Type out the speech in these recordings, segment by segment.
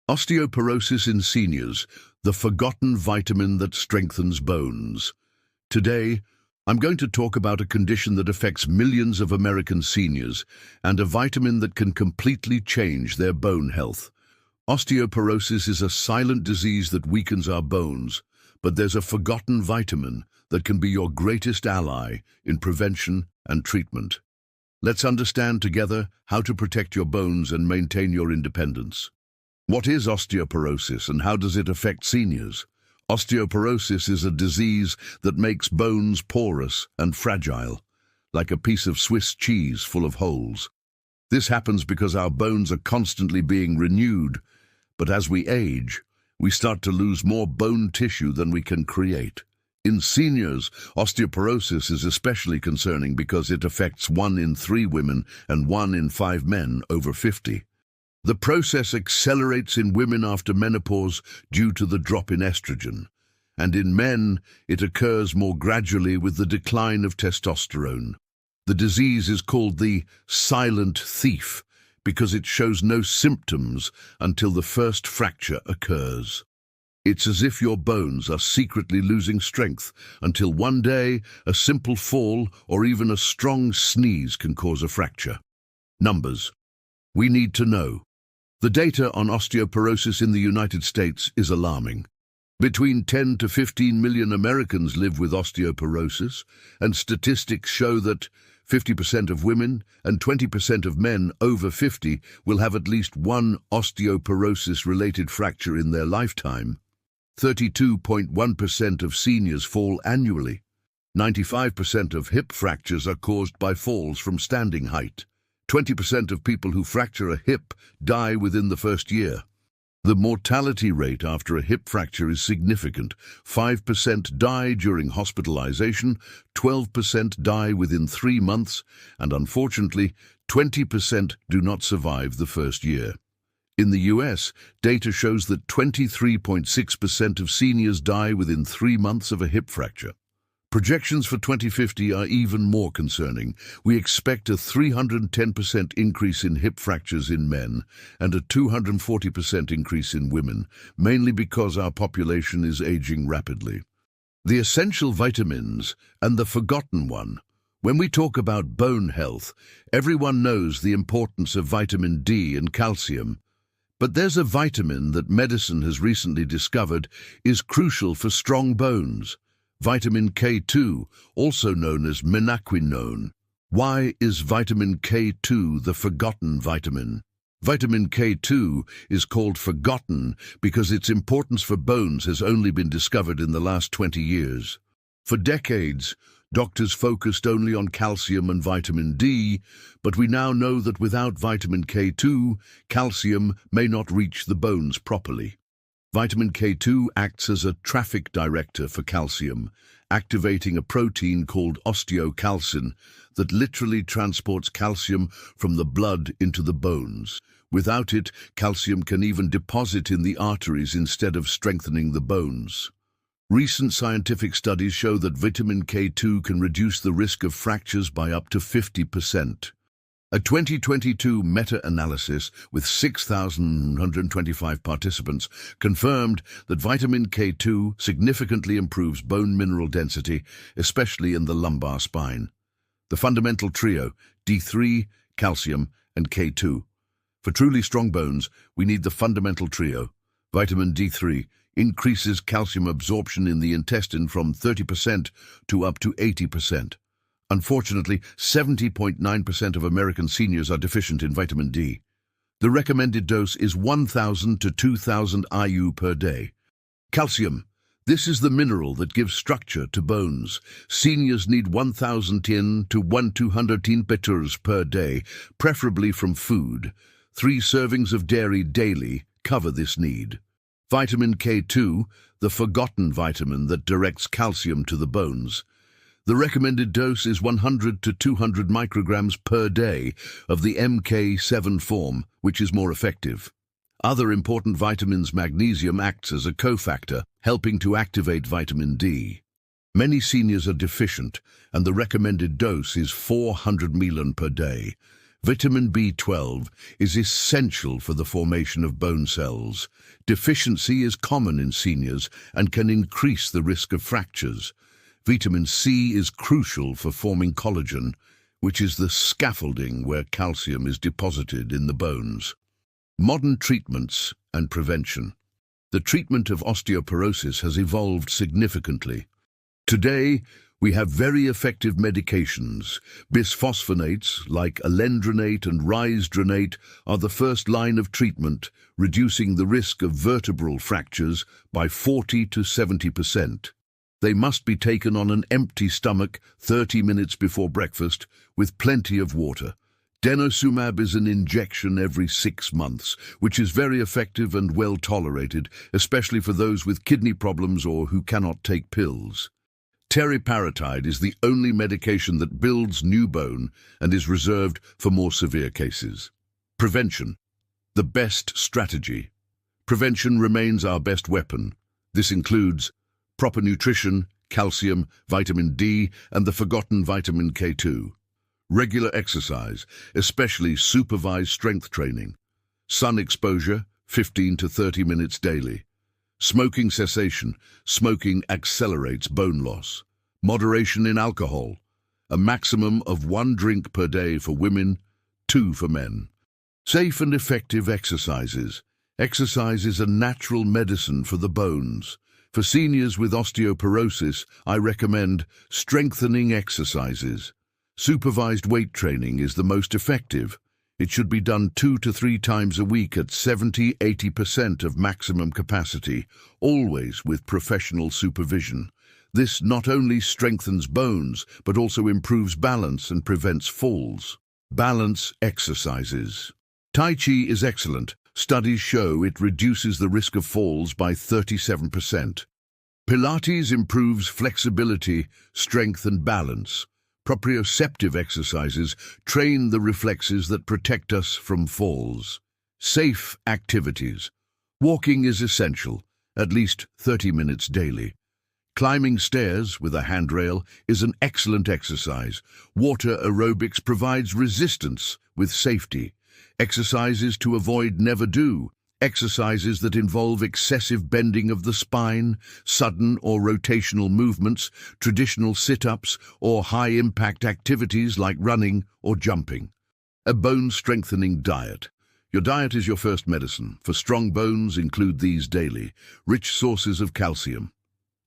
Osteoporosis in seniors, the forgotten vitamin that strengthens bones. Today, I'm going to talk about a condition that affects millions of American seniors and a vitamin that can completely change their bone health. Osteoporosis is a silent disease that weakens our bones, but there's a forgotten vitamin that can be your greatest ally in prevention and treatment. Let's understand together how to protect your bones and maintain your independence. What is osteoporosis and how does it affect seniors? Osteoporosis is a disease that makes bones porous and fragile, like a piece of Swiss cheese full of holes. This happens because our bones are constantly being renewed, but as we age, we start to lose more bone tissue than we can create. In seniors, osteoporosis is especially concerning because it affects 1 in 3 women and 1 in 5 men over 50. The process accelerates in women after menopause due to the drop in estrogen, and in men it occurs more gradually with the decline of testosterone. The disease is called the silent thief because it shows no symptoms until the first fracture occurs. It's as if your bones are secretly losing strength until one day a simple fall or even a strong sneeze can cause a fracture. Numbers. We need to know. The data on osteoporosis in the United States is alarming. Between 10 to 15 million Americans live with osteoporosis, and statistics show that 50% of women and 20% of men over 50 will have at least one osteoporosis-related fracture in their lifetime. 32.1% of seniors fall annually. 95% of hip fractures are caused by falls from standing height. 20% of people who fracture a hip die within the first year. The mortality rate after a hip fracture is significant. 5% die during hospitalization, 12% die within 3 months, and unfortunately, 20% do not survive the first year. In the US, data shows that 23.6% of seniors die within 3 months of a hip fracture. Projections for 2050 are even more concerning. We expect a 310% increase in hip fractures in men and a 240% increase in women, mainly because our population is aging rapidly. The essential vitamins and the forgotten one. When we talk about bone health, everyone knows the importance of vitamin D and calcium. But there's a vitamin that medicine has recently discovered is crucial for strong bones. Vitamin K2, also known as menaquinone. Why is vitamin K2 the forgotten vitamin? Vitamin K2 is called forgotten because its importance for bones has only been discovered in the last 20 years. For decades, doctors focused only on calcium and vitamin D, but we now know that without vitamin K2, calcium may not reach the bones properly. Vitamin K2 acts as a traffic director for calcium, activating a protein called osteocalcin that literally transports calcium from the blood into the bones. Without it, calcium can even deposit in the arteries instead of strengthening the bones. Recent scientific studies show that vitamin K2 can reduce the risk of fractures by up to 50%. A 2022 meta-analysis with 6,125 participants confirmed that vitamin K2 significantly improves bone mineral density, especially in the lumbar spine. The fundamental trio, D3, calcium, and K2. For truly strong bones, we need the fundamental trio. Vitamin D3 increases calcium absorption in the intestine from 30% to up to 80%. Unfortunately, 70.9% of American seniors are deficient in vitamin D. The recommended dose is 1,000 to 2,000 IU per day. Calcium. This is the mineral that gives structure to bones. Seniors need 1,000 tin to 1,200 tin peters per day, preferably from food. 3 servings of dairy daily cover this need. Vitamin K2, the forgotten vitamin that directs calcium to the bones. The recommended dose is 100 to 200 micrograms per day of the MK7 form, which is more effective. Other important vitamins. Magnesium acts as a cofactor, helping to activate vitamin D. Many seniors are deficient, and the recommended dose is 400 mg per day. Vitamin B12 is essential for the formation of bone cells. Deficiency is common in seniors and can increase the risk of fractures. Vitamin C is crucial for forming collagen, which is the scaffolding where calcium is deposited in the bones. Modern treatments and prevention. The treatment of osteoporosis has evolved significantly. Today, we have very effective medications. Bisphosphonates like alendronate and risdronate are the first line of treatment, reducing the risk of vertebral fractures by 40 to 70%. They must be taken on an empty stomach 30 minutes before breakfast with plenty of water. Denosumab is an injection every 6 months, which is very effective and well tolerated, especially for those with kidney problems or who cannot take pills. Teriparatide is the only medication that builds new bone and is reserved for more severe cases. Prevention. The best strategy. Prevention remains our best weapon. This includes proper nutrition, calcium, vitamin D, and the forgotten vitamin K2. Regular exercise, especially supervised strength training. Sun exposure, 15 to 30 minutes daily. Smoking cessation. Smoking accelerates bone loss. Moderation in alcohol. A maximum of 1 drink per day for women, 2 for men. Safe and effective exercises. Exercise is a natural medicine for the bones. For seniors with osteoporosis, I recommend strengthening exercises. Supervised weight training is the most effective. It should be done 2 to 3 times a week at 70–80% of maximum capacity, always with professional supervision. This not only strengthens bones, but also improves balance and prevents falls. Balance exercises. Tai Chi is excellent. Studies show it reduces the risk of falls by 37%. Pilates improves flexibility, strength, and balance. Proprioceptive exercises train the reflexes that protect us from falls. Safe activities. Walking is essential, at least 30 minutes daily. Climbing stairs with a handrail is an excellent exercise. Water aerobics provides resistance with safety. Exercises to avoid never do. Exercises that involve excessive bending of the spine, sudden or rotational movements, traditional sit-ups, or high-impact activities like running or jumping. A bone-strengthening diet. Your diet is your first medicine. For strong bones, include these daily. Rich sources of calcium.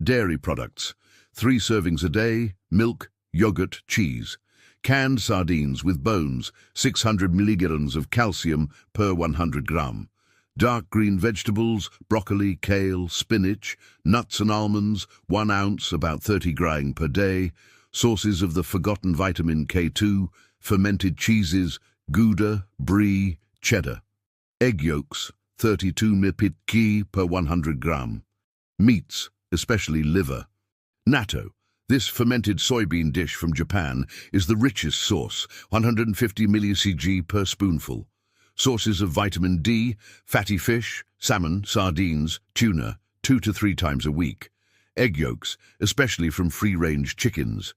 Dairy products. 3 servings a day, milk, yogurt, cheese. Canned sardines with bones, 600 milligrams of calcium per 100 gram. Dark green vegetables, broccoli, kale, spinach, nuts and almonds, 1 ounce, about 30 grams per day. Sources of the forgotten vitamin K2, fermented cheeses, Gouda, Brie, cheddar. Egg yolks, 32 ml per 100 gram. Meats, especially liver. Natto. This fermented soybean dish from Japan is the richest source, 150 mcg per spoonful. Sources of vitamin D, fatty fish, salmon, sardines, tuna, 2 to 3 times a week. Egg yolks, especially from free-range chickens.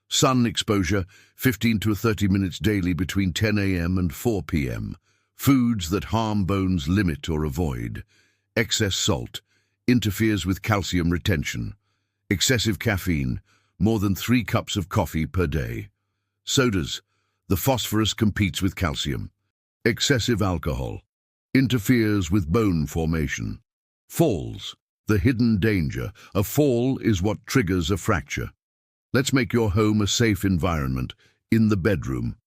Sun exposure, 15 to 30 minutes daily between 10 a.m. and 4 p.m. Foods that harm bones limit or avoid. Excess salt interferes with calcium retention. Excessive caffeine, more than 3 cups of coffee per day. Sodas. The phosphorus competes with calcium. Excessive alcohol interferes with bone formation. Falls. The hidden danger. A fall is what triggers a fracture. Let's make your home a safe environment. In the bedroom.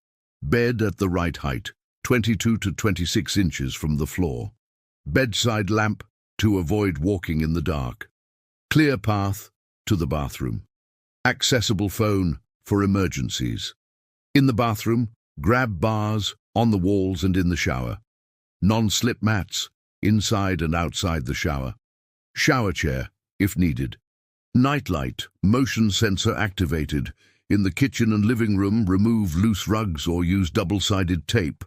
Bed at the right height, 22 to 26 inches from the floor. Bedside lamp to avoid walking in the dark. Clear path to the bathroom. Accessible phone for emergencies. In the bathroom, grab bars on the walls and in the shower. Non-slip mats inside and outside the shower. Shower chair if needed. Nightlight, motion sensor activated. In the kitchen and living room, remove loose rugs or use double-sided tape.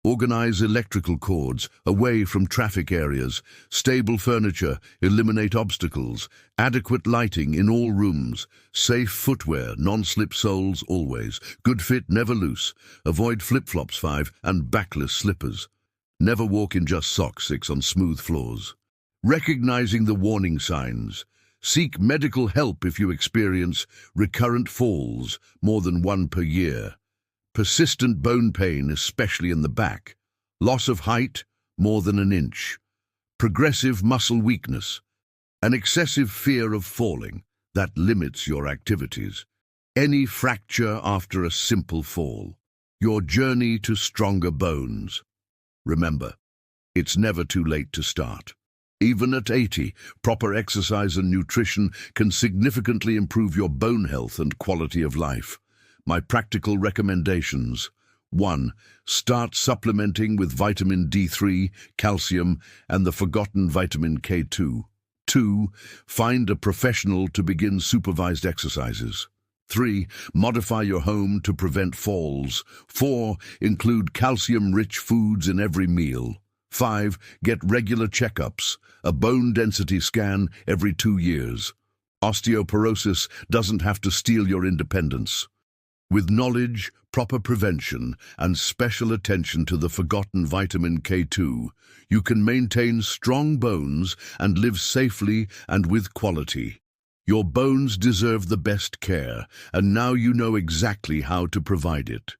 Organize electrical cords away from traffic areas, stable furniture, eliminate obstacles, adequate lighting in all rooms, safe footwear, non-slip soles always, good fit, never loose, avoid flip-flops 5 and backless slippers. Never walk in just socks 6 on smooth floors. Recognizing the warning signs. Seek medical help if you experience recurrent falls, more than 1 per year. Persistent bone pain, especially in the back. Loss of height, more than 1 inch. Progressive muscle weakness. An excessive fear of falling that limits your activities. Any fracture after a simple fall. Your journey to stronger bones. Remember, it's never too late to start. Even at 80, proper exercise and nutrition can significantly improve your bone health and quality of life. My practical recommendations. 1. Start supplementing with vitamin D3, calcium, and the forgotten vitamin K2. 2. Find a professional to begin supervised exercises. 3. Modify your home to prevent falls. 4. Include calcium-rich foods in every meal. 5. Get regular checkups, a bone density scan every 2 years. Osteoporosis doesn't have to steal your independence. With knowledge, proper prevention, and special attention to the forgotten vitamin K2, you can maintain strong bones and live safely and with quality. Your bones deserve the best care, and now you know exactly how to provide it.